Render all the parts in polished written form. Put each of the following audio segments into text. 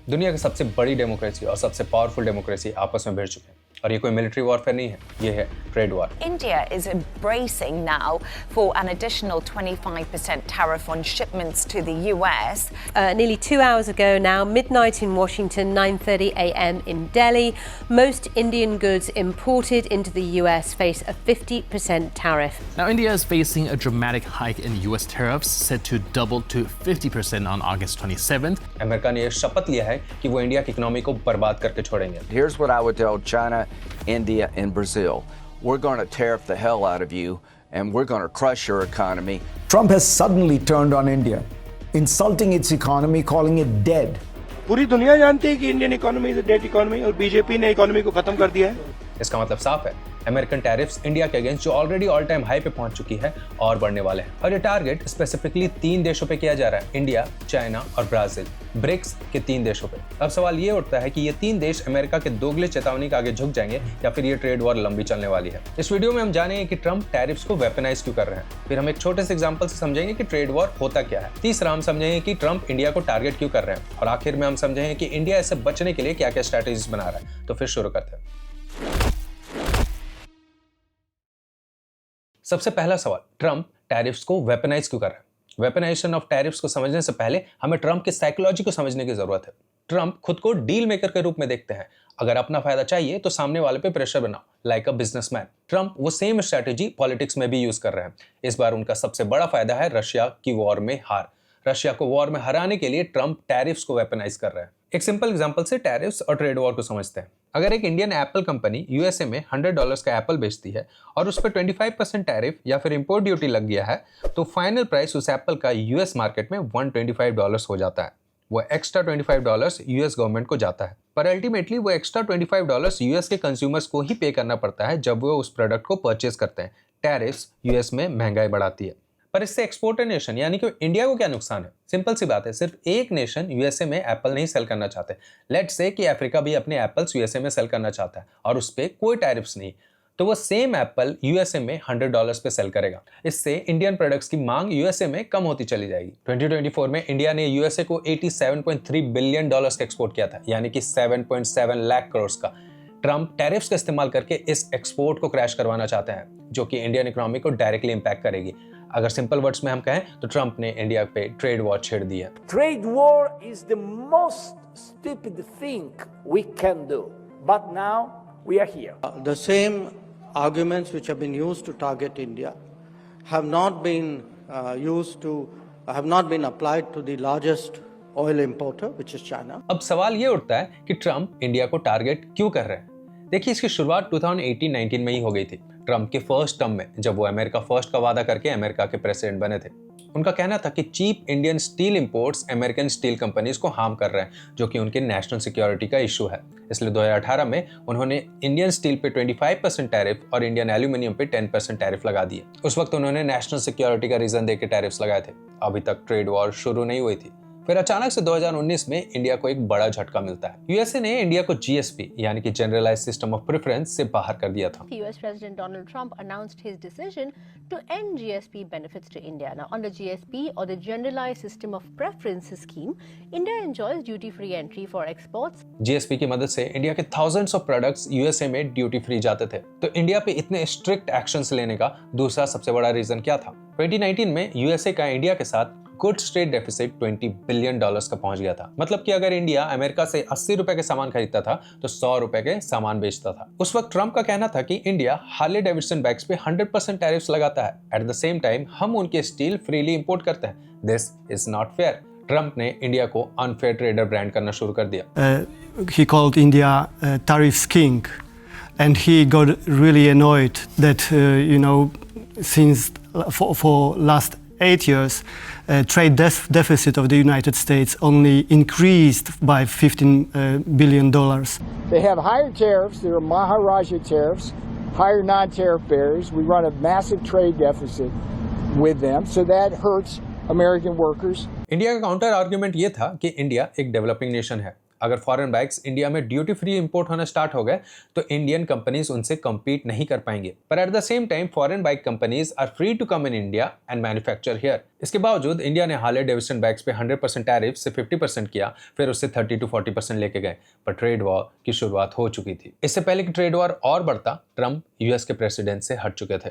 दुनिया की सबसे बड़ी डेमोक्रेसी और सबसे पावरफुल डेमोक्रेसी आपस में भिड़ चुके हैं और ये कोई मिलिट्री वॉरफेयर नहीं है, ये है trade war. India is embracing now for an additional 25% tariff on shipments to the US. Nearly 2 hours ago now, midnight in Washington, 9:30 a.m. in Delhi, most Indian goods imported into the US face a 50% tariff. Now, India is facing a dramatic hike in US tariffs, set to double to 50% on August 27th. America ने यह शपथ लिया है कि वो India की economy को बर्बाद करके छोड़ेंगे। Here's what I would tell China, India, and Brazil. We're going to tariff the hell out of you, and we're going to crush your economy. Trump has suddenly turned on India, insulting its economy, calling it dead. पूरी दुनिया जानती है कि Indian economy is a dead economy और BJP ने economy को खत्म कर दिया है। इसका मतलब साफ है, अमेरिकन टैरिफ्स इंडिया के अगेंस्ट जो ऑलरेडी ऑल टाइम हाई पे पहुंच चुकी है और बढ़ने वाले हैं। और ये टारगेट स्पेसिफिकली 3 देशों पे किया जा रहा है, इंडिया, चाइना और ब्राजील, ब्रिक्स के 3 देशों पे। अब सवाल ये उठता है कि ये 3 देश अमेरिका के दोगले चेतावनी के आगे झुक जाएंगे या फिर ये ट्रेड वॉर लंबी चलने वाली है। इस वीडियो में हम जानेंगे कि ट्रम्प टैरिफ्स को वेपनाइज क्यों कर रहे हैं, फिर हम एक छोटे से एग्जांपल से समझेंगे कि ट्रेड वॉर होता क्या है, तीसरा हम समझेंगे कि ट्रम्प इंडिया को टारगेट क्यों कर रहे हैं और आखिर में हम समझेंगे कि इंडिया इससे बचने के लिए क्या क्या स्ट्रैटेजीज बना रहा है। तो फिर शुरू करते हैं। सबसे पहला सवाल, ट्रम्प टैरिफ्स को वेपनाइज क्यों कर रहा है? वेपनाइजेशन ऑफ टैरिफ्स को समझने से पहले हमें ट्रम्प की साइकोलॉजी को समझने की जरूरत है। ट्रम्प खुद को डील मेकर के रूप में देखते हैं। अगर अपना फायदा चाहिए तो सामने वाले पे प्रेशर बनाओ, लाइक अ बिजनेसमैन। ट्रम्प वो सेम स्ट्रैटेजी पॉलिटिक्स में भी यूज कर रहे हैं। इस बार उनका सबसे बड़ा फायदा है रशिया की वॉर में हार। रशिया को वॉर में हराने के लिए ट्रम्प टैरिफ्स को वेपनाइज कर रहे हैं। एक सिंपल एग्जांपल से टैरिफ्स और ट्रेड वॉर को समझते हैं। अगर एक इंडियन एप्पल कंपनी यूएसए में $100 का एप्पल बेचती है और उस पर 25% टैरिफ या फिर इंपोर्ट ड्यूटी लग गया है, तो फाइनल प्राइस उस एप्पल का यूएस मार्केट में $125 हो जाता है। वो एक्स्ट्रा $25 यूएस गवर्नमेंट को जाता है, पर अल्टीमेटली वो एक्स्ट्रा $25 यूएस के कंज्यूमर्स को ही पे करना पड़ता है जब वो उस प्रोडक्ट को परचेज करते हैं। टैरिफ्स यूएस में महंगाई बढ़ाती है, पर इससे एक्सपोर्टर नेशन यानी कि इंडिया को क्या नुकसान है? सिंपल सी बात है, सिर्फ एक नेशन यूएसए में एप्पल नहीं सेल करना चाहते। लेट्स से कि अफ्रीका भी अपने एप्पल्स यूएसए में सेल करना चाहता है और उस पर कोई टैरिफ्स नहीं, तो वो सेम एप्पल यूएसए में $100 पे सेल करेगा। इससे इंडियन प्रोडक्ट्स की मांग यूएसए में कम होती चली जाएगी। 2024 में इंडिया ने यूएसए को $87.3 बिलियन का एक्सपोर्ट किया था, यानी कि 7.7 लाख करोड़ का। ट्रम्प टैरिफ्स का इस्तेमाल करके इस एक्सपोर्ट को क्रैश करवाना चाहते हैं, जो कि इंडियन इकोनॉमी को डायरेक्टली इंपैक्ट करेगी। अगर सिंपल वर्ड्स में हम कहें तो ट्रम्प ने इंडिया पे ट्रेड वॉर छेड़ दी है। Trade war is the most stupid thing we can do, but now we are here. The same arguments which have been used to target India have not been applied to the largest oil importer, which is China. अब सवाल ये उठता है कि Trump India को target क्यों कर रहे हैं? देखिए, इसकी शुरुआत 2018-19 में ही हो गई थी, ट्रम्प के फर्स्ट टर्म में, जब वो अमेरिका फर्स्ट का वादा करके अमेरिका के प्रेसिडेंट बने थे। उनका कहना था कि cheap Indian steel imports American steel companies को हार्म कर रहे हैं, जो कि उनके नेशनल सिक्योरिटी का इशू है। इसलिए 2018 में उन्होंने इंडियन स्टील पे 25% टैरिफ और इंडियन एल्यूमिनियम पे 10% टैरिफ लगा दिए। उस वक्त उन्होंने नेशनल सिक्योरिटी का रीजन देकर टैरिफ्स लगाए थे। अभी तक ट्रेड वॉर शुरू नहीं हुई थी। फिर अचानक से 2019 में इंडिया को एक बड़ा झटका मिलता है। यूएसए ने इंडिया को जीएसपी यानी कि जनरलाइज्ड सिस्टम ऑफ प्रेफरेंस से बाहर कर दिया था। US President Donald Trump announced his decision to end GSP benefits to India. Now, under GSP or the Generalized System of Preferences scheme, India enjoys duty-free entry for exports. GSP की मदद से India के thousands of products USA में duty free जाते थे। तो India पे इतने स्ट्रिक्ट एक्शंस लेने का दूसरा सबसे बड़ा रीजन क्या था? 2019 में यूएसए का इंडिया के साथ गुड्स ट्रेड डेफिसिट $20 बिलियन का पहुंच गया था। मतलब कि अगर इंडिया अमेरिका से $80 के सामान खरीदता था तो $100 के सामान बेचता था। उस वक्त ट्रम्प का कहना था कि इंडिया हार्ले डेविडसन बैग्स पे 100% टैरिफ्स लगाता है, एट द सेम टाइम हम उनके स्टील फ्रीली इंपोर्ट करते हैं। This is not fair. Trump ने इंडिया को अनफेयर ट्रेडर ब्रांड करना शुरू कर दिया। He called India tariffs king, and he got really annoyed that since for last 8 years, trade deficit of the United States only increased by $15 billion. They have higher tariffs. There are Maharaja tariffs, higher non-tariff barriers. We run a massive trade deficit with them, so that hurts American workers. India का counter argument ये था कि India एक developing nation है। अगर foreign bikes India में duty free import होना start हो गए तो इंडियन कंपनीज उनसे कम्पीट नहीं कर पाएंगे। पर at the same time foreign bike companies are free to come in India and manufacture here. इसके बावजूद इंडिया ने हार्ले डेविडसन बाइक्स पे 100% टैरिफ से 50% किया, फिर उससे 30 to 40% लेके गए। पर ट्रेड वॉर की शुरुआत हो चुकी थी। इससे पहले कि ट्रेड वॉर और बढ़ता, ट्रंप यूएस के प्रेसिडेंट से हट चुके थे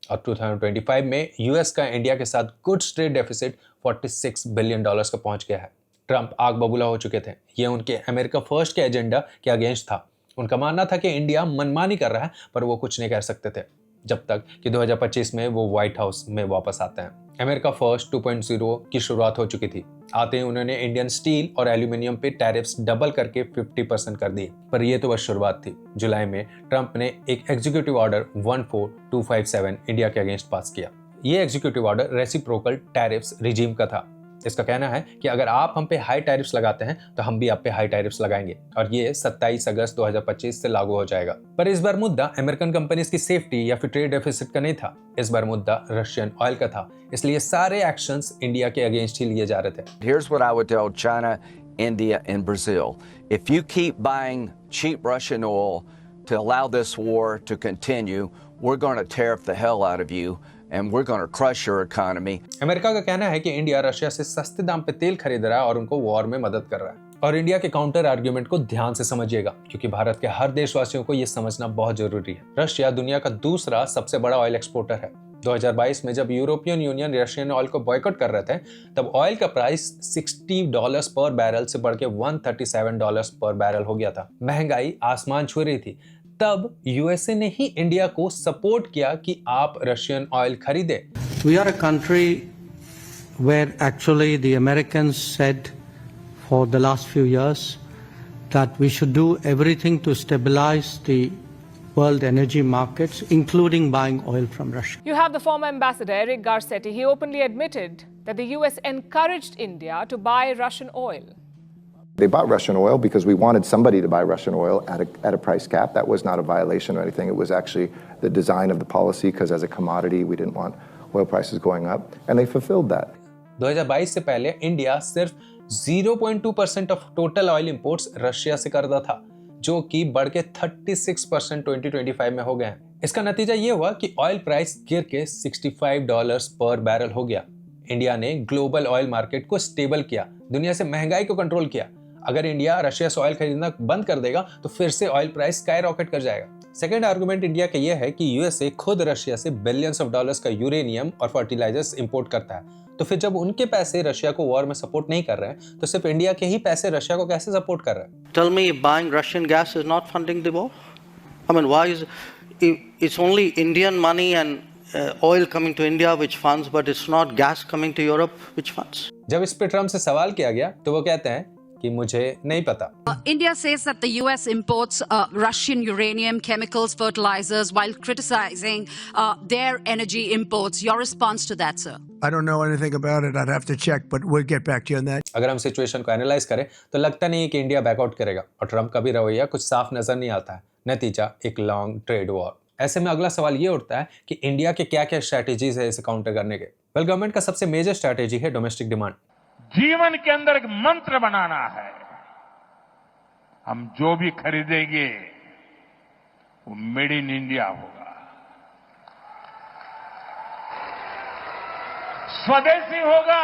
और 2025 में यूएस का इंडिया के साथ गुड्स ट्रेड डेफिसिट $46 बिलियन का पहुंच गया है। ट्रंप आग बबूला हो चुके थे। ये उनके अमेरिका फर्स्ट के एजेंडा के अगेंस्ट था। उनका मानना था कि इंडिया मनमानी कर रहा है, पर वो कुछ नहीं कर सकते थे जब तक कि 2025 में वो व्हाइट हाउस में वापस आते हैं। अमेरिका फर्स्ट 2.0 की शुरुआत हो चुकी थी। आते ही उन्होंने इंडियन स्टील और एल्यूमिनियम पे टैरिफ्स डबल करके 50% कर दिए। पर ये तो बस शुरुआत थी। जुलाई में ट्रंप ने एक एग्जीक्यूटिव ऑर्डर 14257 इंडिया के अगेंस्ट पास किया। ये executive order reciprocal tariffs regime का था। इसका कहना है कि अगर आप हम पे हाई टैरिफ्स लगाते हैं तो हम भी आप पे हाई टैरिफ्स लगाएंगे और ये 27 अगस्त 2025 से लागू हो जाएगा। पर इस बार मुद्दा अमेरिकन कंपनीज की सेफ्टी या फिर ट्रेड डेफिसिट का नहीं था। इस बार मुद्दा रशियन ऑयल का था। इसलिए सारे एक्शंस इंडिया के अगेंस्ट ही लिए जा रहे थे। Here's what I would tell China, India, and Brazil. If you keep buying cheap Russian oil to allow this war to continue, we're going to tariff the hell out of you. And we're going to crush your economy. America का कहना है कि India Russia से सस्ते दाम पे तेल खरीद रहा है और उनको वॉर में मदद कर रहा है। और इंडिया के काउंटर आर्ग्यूमेंट को ध्यान से समझिएगा, क्योंकि भारत के हर देशवासियों को ये समझना बहुत जरूरी है। रशिया दुनिया का दूसरा सबसे बड़ा ऑयल एक्सपोर्टर है। 2022 में जब यूरोपियन यूनियन रशियन ऑयल को बॉयकॉट कर रहे थे, तब ऑयल का प्राइस $60 पर बैरल से बढ़ के $137 पर बैरल हो गया था। महंगाई आसमान छू रही थी। तब यूएसए ने ही इंडिया को सपोर्ट किया कि आप रशियन ऑयल खरीदे। We are a country where actually the Americans said for the last few years that we should do everything to stabilize the world energy markets, including buying oil from Russia. You have the former ambassador Eric Garcetti. He openly admitted that the US encouraged India to buy Russian oil. They bought Russian oil because we wanted somebody to buy Russian oil at a price cap. That was not a violation or anything. It was actually the design of the policy, because as a commodity we didn't want oil prices going up, and they fulfilled that. 2022 से पहले India सिर्फ 0.2% of total oil imports Russia से करता था, जो कि बढ़ के 36% 2025 में हो गए हैं। इसका नतीजा ये हुआ कि ऑयल प्राइस गिर के $65 पर बैरल हो गया। इंडिया ने ग्लोबल ऑयल मार्केट को स्टेबल किया, दुनिया से महंगाई को कंट्रोल किया। अगर इंडिया रशिया से ऑयल खरीदना बंद कर देगा तो फिर से ऑयल प्राइस स्काई रॉकेट कर जाएगा। सेकंड आर्गुमेंट इंडिया का यह है कि यूएसए खुद रशिया से बिलियंस ऑफ डॉलर्स का यूरेनियम और फर्टिलाइजर्स इंपोर्ट करता है। तो फिर जब उनके पैसे रशिया को वॉर में सपोर्ट नहीं कर रहे हैं, तो सिर्फ इंडिया के ही पैसे रशिया को कैसे सपोर्ट कर रहे हैं? Tell me, buying Russian gas is not funding the war? I mean, why is it's only Indian money and oil coming to India which funds, but it's not gas coming to Europe which funds? जब इस पे Trump से सवाल किया गया तो वो कहते हैं कि मुझे नहीं पता। India says that the US imports Russian uranium, chemicals, fertilizers, while criticizing their energy imports. Your response to that, sir? I don't know anything about it. I'd have to check, but we'll get back to you on that. अगर हम situation को analyse करें तो लगता नहीं है कि India backout करेगा, और ट्रम्प का भी रवैया कुछ साफ नजर नहीं आता है। नतीजा एक लॉन्ग ट्रेड वॉर। ऐसे में अगला सवाल ये उठता है कि इंडिया के क्या क्या स्ट्रैटेजीज है इसे काउंटर करने के। वेल, गवर्नमेंट का सबसे मेजर स्ट्रैटेजी है डोमेस्टिक डिमांड। जीवन के अंदर एक मंत्र बनाना है, हम जो भी खरीदेंगे वो मेड इन इंडिया होगा, स्वदेशी होगा।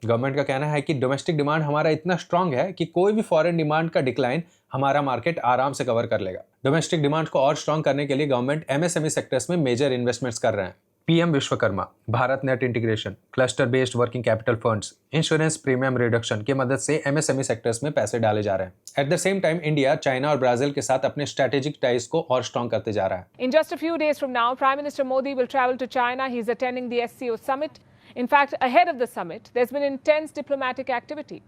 गवर्नमेंट का कहना है कि डोमेस्टिक डिमांड हमारा इतना स्ट्रांग है कि कोई भी फॉरेन डिमांड का डिक्लाइन हमारा मार्केट आराम से कवर कर लेगा। डोमेस्टिक डिमांड को और स्ट्रांग करने के लिए गवर्नमेंट एमएसएमई सेक्टर्स में मेजर इन्वेस्टमेंट्स कर रहे हैं। PM Vishwakarma, Bharat net integration, cluster based working capital funds, insurance premium reduction की मदद से एमएसएमई सेक्टर्स में पैसे डाले जा रहे हैं। Eight the same time India China और ब्राजील के साथ अपने स्ट्रेटेजिक टाइज को और स्ट्रांग करते जा रहा है। In just a few days from now, Prime Minister Modi will travel to China. He is attending the SCO summit. In fact, ahead of the summit, there's been intense diplomatic activity.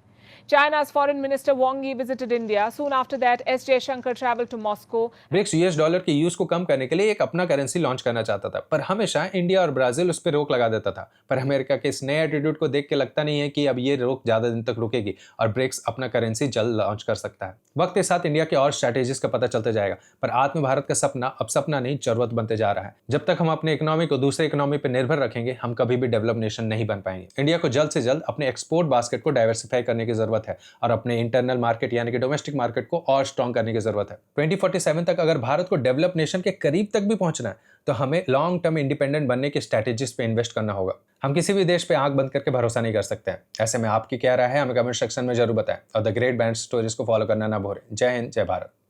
China's Foreign Minister Wang Yi visited India. Soon after that, S. Jaishankar traveled to Moscow. BRICS US dollar के use को कम करने के लिए एक अपना currency launch करना चाहता था, पर हमेशा इंडिया और ब्राजील उस पर रोक लगा देता था। पर अमेरिका के इस नए एटीट्यूड को देख के लगता नहीं है कि अब ये रोक ज्यादा दिन तक रुकेगी और ब्रिक्स अपना करेंसी जल्द लॉन्च कर सकता है। वक्त के साथ इंडिया के और स्ट्रैटेजीज का पता चलता जाएगा, पर आत्म भारत का सपना अब सपना नहीं जरूरत बनते जा रहा है। जब तक हम अपने इकोनॉमी को दूसरे इकोनॉमी पर निर्भर रखेंगे, हम कभी भी डेवलप नेशन नहीं बन पाएंगे। इंडिया को जल्द से जल्द अपने एक्सपोर्ट बास्केट को डाइवर्सिफाई करने की जरूरत जरूरत है और अपने इंटरनल मार्केट यानी कि डोमेस्टिक मार्केट को और स्ट्रॉन्ग करने की जरूरत है। 2047 तक अगर भारत को डेवलप नेशन के करीब तक भी पहुंचना है तो हमें लॉन्ग टर्म इंडिपेंडेंट बनने की स्ट्रैटेजीज पे इन्वेस्ट करना होगा। हम किसी भी देश पे आंख बंद करके भरोसा नहीं कर सकते हैं। ऐसे में आपकी क्या राय है हमें कमेंट सेक्शन में जरूर बताएं और द ग्रेट ब्रांड स्टोरीज को फॉलो करना ना भूलें। जय हिंद, जय भारत।